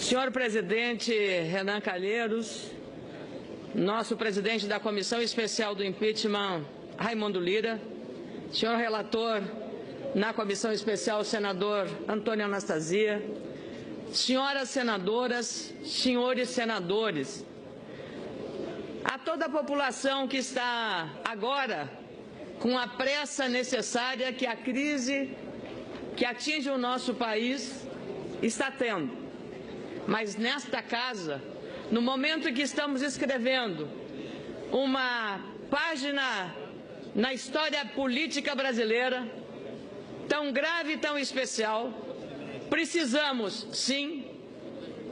Senhor presidente Renan Calheiros, nosso presidente da Comissão Especial do Impeachment, Raimundo Lira, senhor relator na Comissão Especial, senador Antônio Anastasia, senhoras senadoras, senhores senadores, a toda a população que está agora com a pressa necessária que a crise que atinge o nosso país está tendo. Mas nesta casa, no momento em que estamos escrevendo uma página na história política brasileira, tão grave e tão especial, precisamos, sim,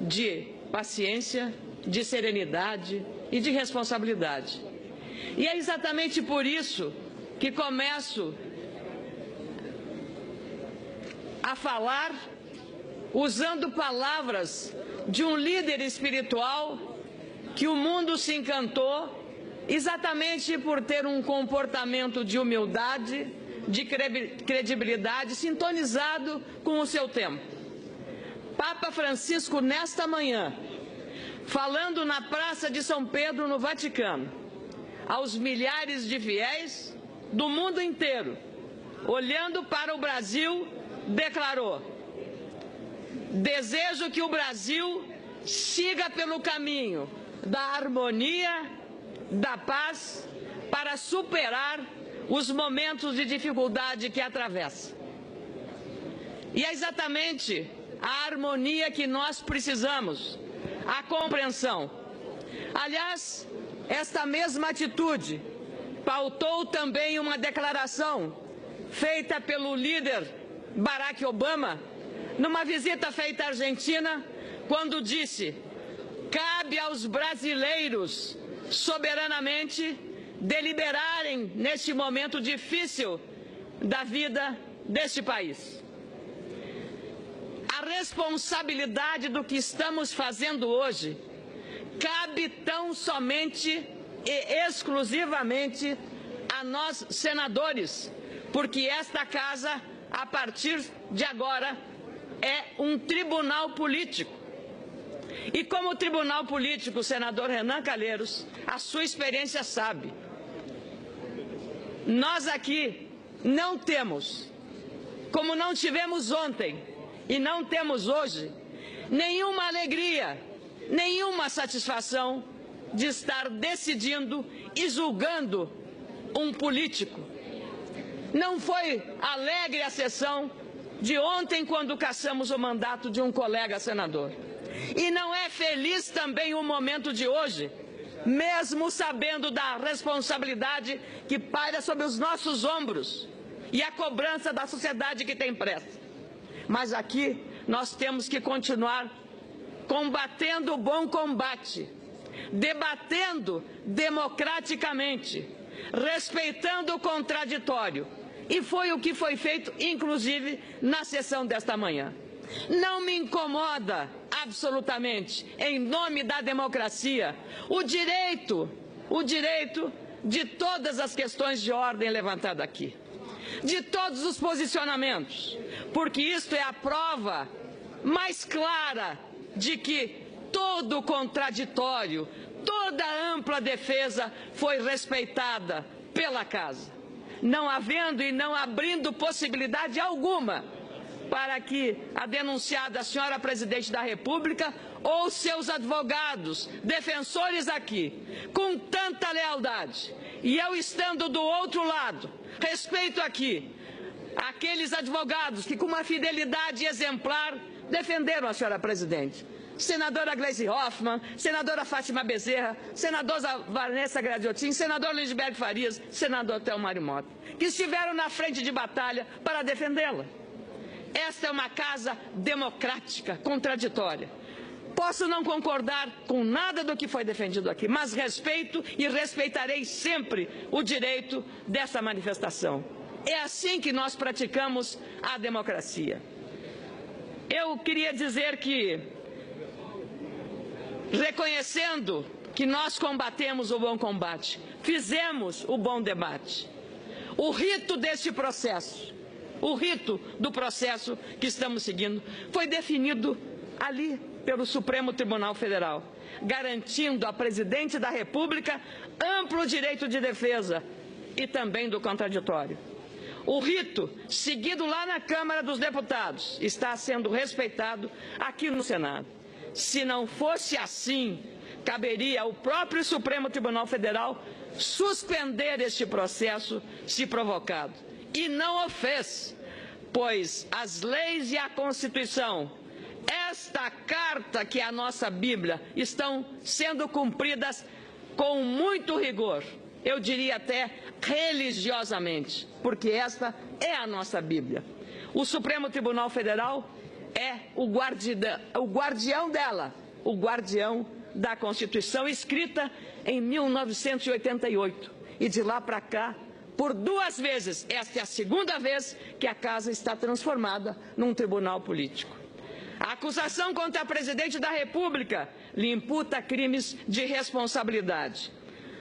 de paciência, de serenidade e de responsabilidade. E é exatamente por isso que começo a falar usando palavras de um líder espiritual que o mundo se encantou exatamente por ter um comportamento de humildade, de credibilidade, sintonizado com o seu tempo. Papa Francisco, nesta manhã, falando na Praça de São Pedro, no Vaticano, aos milhares de fiéis do mundo inteiro, olhando para o Brasil, declarou: desejo que o Brasil siga pelo caminho da harmonia, da paz, para superar os momentos de dificuldade que atravessa. E é exatamente a harmonia que nós precisamos, a compreensão. Aliás, esta mesma atitude pautou também uma declaração feita pelo líder Barack Obama numa visita feita à Argentina, quando disse: cabe aos brasileiros soberanamente deliberarem neste momento difícil da vida deste país. A responsabilidade do que estamos fazendo hoje cabe tão somente e exclusivamente a nós, senadores, porque esta casa, a partir de agora, é um tribunal político. E como tribunal político, senador Renan Calheiros, a sua experiência sabe, nós aqui não temos, como não tivemos ontem e não temos hoje, nenhuma alegria, nenhuma satisfação de estar decidindo e julgando um político. Não foi alegre a sessão de ontem, quando cassamos o mandato de um colega senador. E não é feliz também o momento de hoje, mesmo sabendo da responsabilidade que paira sobre os nossos ombros e a cobrança da sociedade que tem pressa. Mas aqui nós temos que continuar combatendo o bom combate, debatendo democraticamente, respeitando o contraditório. E foi o que foi feito, inclusive, na sessão desta manhã. Não me incomoda absolutamente, em nome da democracia, o direito de todas as questões de ordem levantadas aqui, de todos os posicionamentos, porque isto é a prova mais clara de que todo o contraditório, toda a ampla defesa foi respeitada pela Casa, não havendo e não abrindo possibilidade alguma para que a denunciada, a senhora presidente da República, ou seus advogados, defensores aqui, com tanta lealdade, e eu estando do outro lado, respeito aqui aqueles advogados que, com uma fidelidade exemplar, defenderam a senhora presidente. Senadora Gleisi Hoffmann, senadora Fátima Bezerra, senadora Vanessa Gradiotin, senador Lindbergh Farias, senador Telmário Mota, que estiveram na frente de batalha para defendê-la. Esta é uma casa democrática, contraditória. Posso não concordar com nada do que foi defendido aqui, mas respeito e respeitarei sempre o direito dessa manifestação. É assim que nós praticamos a democracia. Eu queria dizer que, reconhecendo que nós combatemos o bom combate, fizemos o bom debate, o rito deste processo, o rito do processo que estamos seguindo, foi definido ali pelo Supremo Tribunal Federal, garantindo à Presidente da República amplo direito de defesa e também do contraditório. O rito seguido lá na Câmara dos Deputados está sendo respeitado aqui no Senado. Se não fosse assim, caberia ao próprio Supremo Tribunal Federal suspender este processo se provocado. E não o fez, pois as leis e a Constituição, esta carta que é a nossa Bíblia, estão sendo cumpridas com muito rigor, eu diria até religiosamente, porque esta é a nossa Bíblia. O Supremo Tribunal Federal é o guardião dela, o guardião da Constituição, escrita em 1988. E de lá para cá, por 2 vezes, esta é a 2ª vez que a Casa está transformada num tribunal político. A acusação contra a Presidente da República lhe imputa crimes de responsabilidade.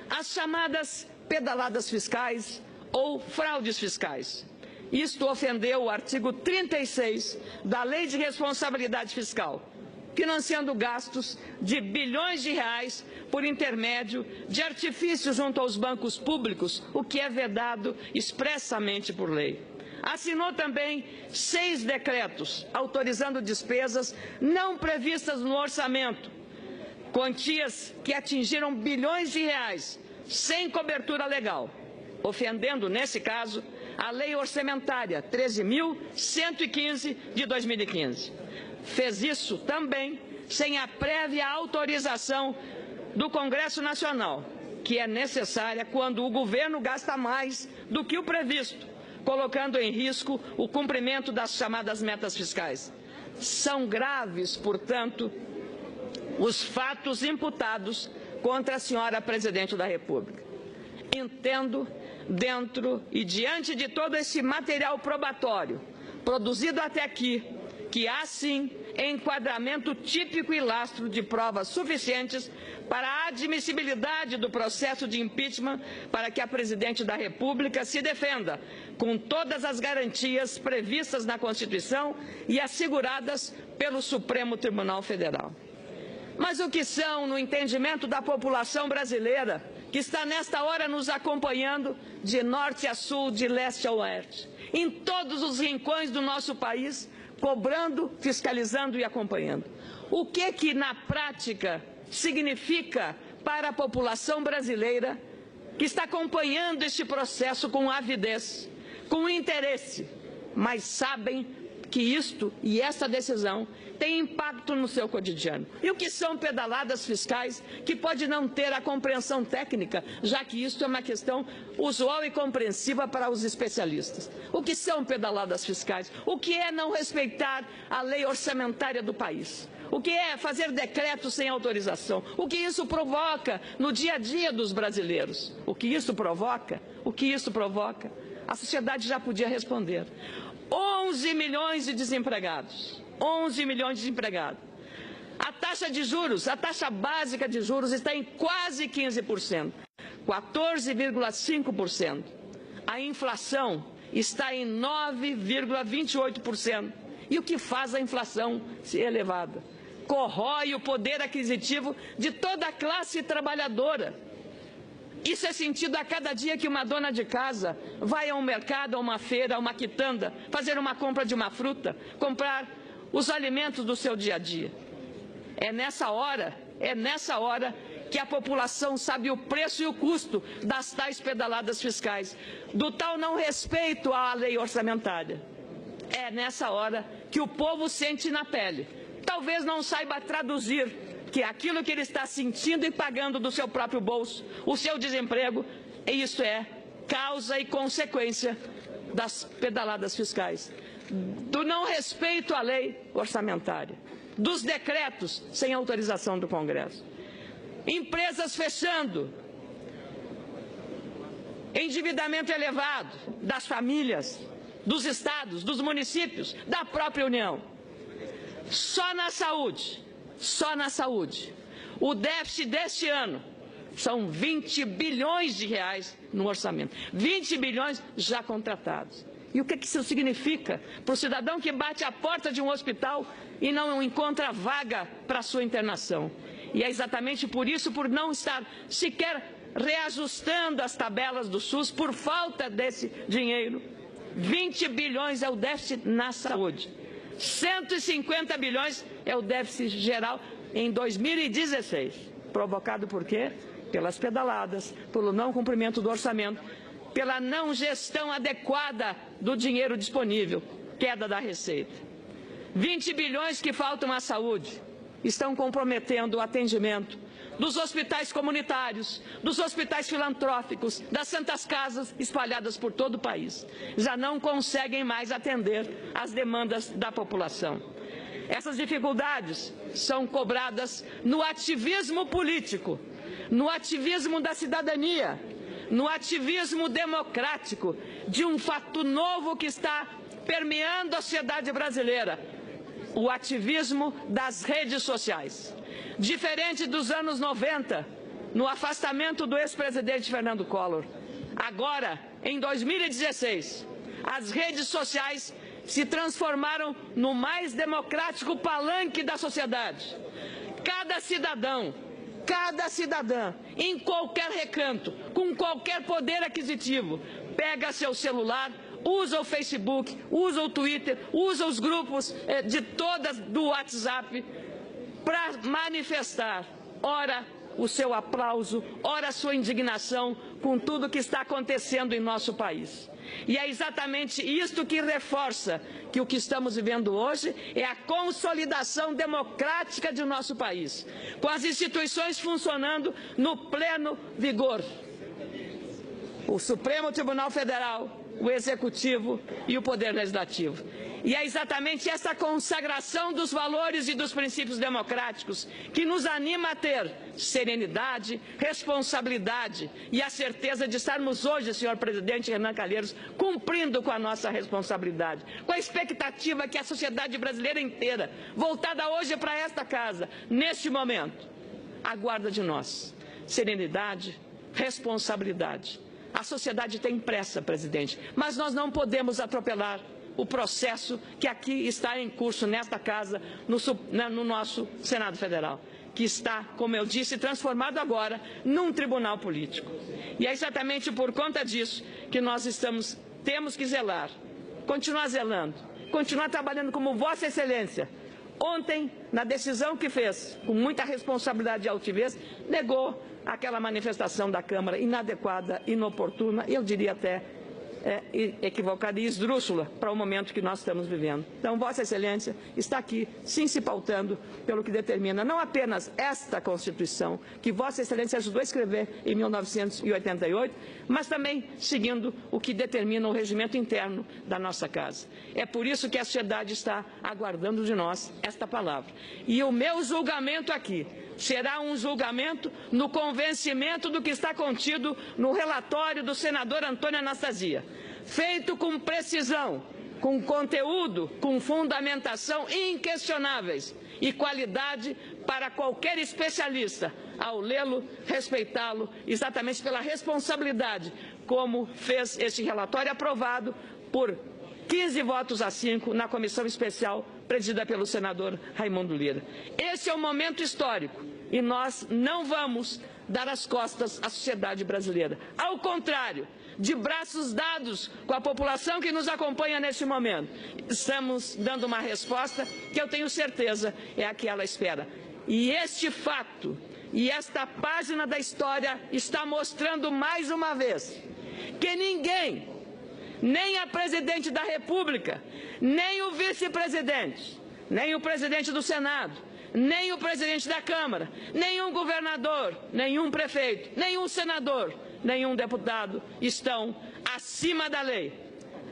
As chamadas pedaladas fiscais ou fraudes fiscais. Isto ofendeu o artigo 36 da Lei de Responsabilidade Fiscal, financiando gastos de bilhões de reais por intermédio de artifícios junto aos bancos públicos, o que é vedado expressamente por lei. Assinou também 6 decretos autorizando despesas não previstas no orçamento, quantias que atingiram bilhões de reais, sem cobertura legal, ofendendo, nesse caso, a Lei Orçamentária 13.115 de 2015. Fez isso também sem a prévia autorização do Congresso Nacional, que é necessária quando o governo gasta mais do que o previsto, colocando em risco o cumprimento das chamadas metas fiscais. São graves, portanto, os fatos imputados contra a senhora Presidente da República. Entendo, dentro e diante de todo esse material probatório produzido até aqui, que há sim enquadramento típico e lastro de provas suficientes para a admissibilidade do processo de impeachment para que a Presidente da República se defenda com todas as garantias previstas na Constituição e asseguradas pelo Supremo Tribunal Federal. Mas o que são, no entendimento da população brasileira, que está nesta hora nos acompanhando de norte a sul, de leste a oeste, em todos os rincões do nosso país, cobrando, fiscalizando e acompanhando. O que na prática significa para a população brasileira que está acompanhando este processo com avidez, com interesse, mas sabem que isto e essa decisão tem impacto no seu cotidiano. E o que são pedaladas fiscais que pode não ter a compreensão técnica, já que isso é uma questão usual e compreensiva para os especialistas. O que são pedaladas fiscais? O que é não respeitar a lei orçamentária do país? O que é fazer decretos sem autorização? O que isso provoca no dia a dia dos brasileiros? O que isso provoca? O que isso provoca? A sociedade já podia responder. 11 milhões de desempregados. 11 milhões de desempregados. A taxa de juros, a taxa básica de juros está em quase 15%, 14,5%. A inflação está em 9,28%. E o que faz a inflação ser elevada? Corrói o poder aquisitivo de toda a classe trabalhadora. Isso é sentido a cada dia que uma dona de casa vai a um mercado, a uma feira, a uma quitanda, fazer uma compra de uma fruta, comprar os alimentos do seu dia a dia. É nessa hora que a população sabe o preço e o custo das tais pedaladas fiscais, do tal não respeito à lei orçamentária. É nessa hora que o povo sente na pele. Talvez não saiba traduzir que aquilo que ele está sentindo e pagando do seu próprio bolso, o seu desemprego, isso é causa e consequência das pedaladas fiscais, do não respeito à lei orçamentária, dos decretos sem autorização do Congresso, empresas fechando, endividamento elevado das famílias, dos estados, dos municípios, da própria União. Só na saúde, o déficit deste ano são 20 bilhões de reais no orçamento, 20 bilhões já contratados. E o que isso significa para o cidadão que bate à porta de um hospital e não encontra vaga para a sua internação? E é exatamente por isso, por não estar sequer reajustando as tabelas do SUS, por falta desse dinheiro. 20 bilhões é o déficit na saúde. 150 bilhões é o déficit geral em 2016. Provocado por quê? Pelas pedaladas, pelo não cumprimento do orçamento, pela não gestão adequada do dinheiro disponível, queda da receita. 20 bilhões que faltam à saúde estão comprometendo o atendimento dos hospitais comunitários, dos hospitais filantrópicos, das santas casas espalhadas por todo o país. Já não conseguem mais atender às demandas da população. Essas dificuldades são cobradas no ativismo político, no ativismo da cidadania, no ativismo democrático de um fato novo que está permeando a sociedade brasileira, o ativismo das redes sociais. Diferente dos anos 90, no afastamento do ex-presidente Fernando Collor, agora, em 2016, as redes sociais se transformaram no mais democrático palanque da sociedade. Cada cidadã, em qualquer recanto, com qualquer poder aquisitivo, pega seu celular, usa o Facebook, usa o Twitter, usa os grupos do WhatsApp para manifestar, ora o seu aplauso, ora a sua indignação com tudo que está acontecendo em nosso país. E é exatamente isto que reforça que o que estamos vivendo hoje é a consolidação democrática de nosso país, com as instituições funcionando no pleno vigor. O Supremo Tribunal Federal, o Executivo e o Poder Legislativo. E é exatamente essa consagração dos valores e dos princípios democráticos que nos anima a ter serenidade, responsabilidade e a certeza de estarmos hoje, senhor presidente Renan Calheiros, cumprindo com a nossa responsabilidade, com a expectativa que a sociedade brasileira inteira, voltada hoje para esta casa, neste momento, aguarda de nós. Serenidade, responsabilidade. A sociedade tem pressa, presidente, mas nós não podemos atropelar o processo que aqui está em curso nesta casa, no nosso Senado Federal, que está, como eu disse, transformado agora num tribunal político. E é exatamente por conta disso que nós temos que zelar, continuar zelando, continuar trabalhando como Vossa Excelência. Ontem, na decisão que fez, com muita responsabilidade e altivez, negou aquela manifestação da Câmara inadequada, inoportuna, eu diria até equivocada e esdrúxula para o momento que nós estamos vivendo. Então, Vossa Excelência está aqui, sim, se pautando pelo que determina não apenas esta Constituição, que Vossa Excelência ajudou a escrever em 1988, mas também seguindo o que determina o regimento interno da nossa Casa. É por isso que a sociedade está aguardando de nós esta palavra. E o meu julgamento aqui será um julgamento no convencimento do que está contido no relatório do senador Antônio Anastasia, feito com precisão, com conteúdo, com fundamentação inquestionáveis e qualidade para qualquer especialista, ao lê-lo, respeitá-lo, exatamente pela responsabilidade, como fez este relatório aprovado por 15 votos a 5 na comissão especial presidida pelo senador Raimundo Lira. Esse é um momento histórico e nós não vamos dar as costas à sociedade brasileira. Ao contrário, de braços dados com a população que nos acompanha neste momento, estamos dando uma resposta que eu tenho certeza é a que ela espera. E este fato e esta página da história está mostrando mais uma vez que ninguém, nem a presidente da República, nem o vice-presidente, nem o presidente do Senado, nem o presidente da Câmara, nenhum governador, nenhum prefeito, nenhum senador, nenhum deputado estão acima da lei.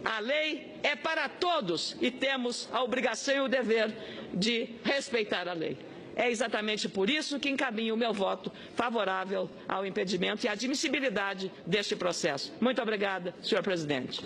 A lei é para todos e temos a obrigação e o dever de respeitar a lei. É exatamente por isso que encaminho o meu voto favorável ao impedimento e à admissibilidade deste processo. Muito obrigada, senhor presidente.